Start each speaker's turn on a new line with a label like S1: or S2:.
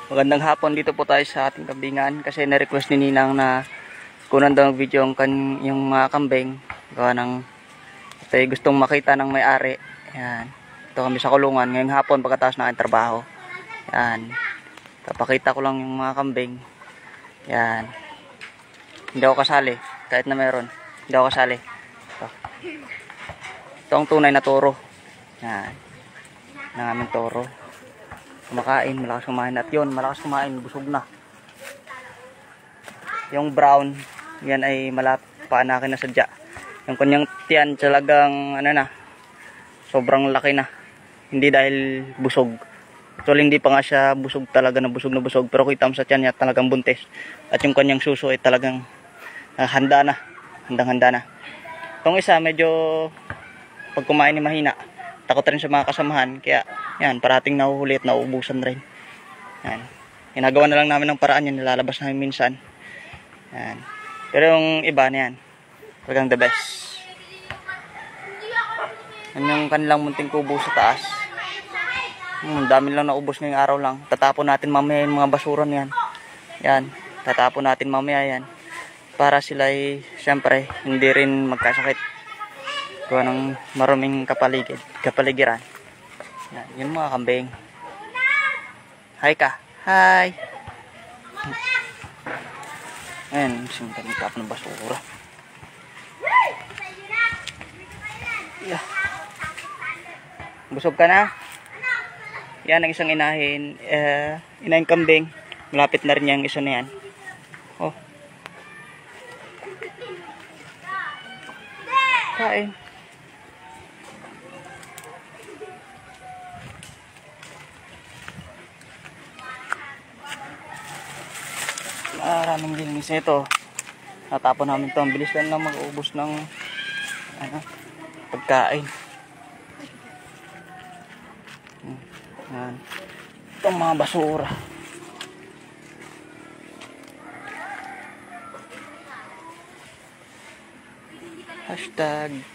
S1: Magandang hapon, dito po tayo sa ating kambingan kasi na-request ni Ninang na kunan daw ng video yung mga kambing. Gawa ng gustong makita ng may-ari. Yan. Ito kami sa kulungan ngayong hapon pagkatapos ng aking trabaho. Yan. Papakita ko lang yung mga kambing. Yan. Hindi ako kasali kahit na meron. Hindi ako kasali. Ito ang tunay na toro. Yan. Ng aming toro. Kumakain, malakas kumain. At yun, malakas kumain, busog na. Yung brown, yan ay malapanakin na sadya. Yung kanyang tiyan talagang ano na, sobrang laki na. Hindi dahil busog. Actually hindi pa nga siya busog talaga na busog. Pero kita mo sa tiyan niya talagang buntis. At yung kanyang suso ay talagang handa na. Handang-handa na. Itong isa medyo pag kumain ni mahina. Takot rin sa mga kasamahan. Kaya yan, parating nahuhuli at nauubusan rin. Yan. Ginagawa na lang namin ng paraan yan. Nilalabas namin minsan. Yan. Pero yung iba na yan. Talagang the best. Yan yung kanilang munting kubo sa taas. Dami lang naubos ngayong araw lang. Tatapon natin mamaya yung mga basura niyan. Yan. Tatapon natin mamaya yan. Para sila ay siyempre hindi rin magkasakit. Gawa ng maruming kapaligiran. Yan, yun mga kambing. Hi ka. Hi. Ayan, simpan yung tap ng basura. Yeah. Busog ka na? Yan ang isang inahin. Inahing kambing. Malapit na rin yung isa na yan. Oh. Kain. Maraming linis nito. Natapon namin ito. Ang bilis lang na mag-ubos ng pagkain. Yan. Itong mga basura. Hashtag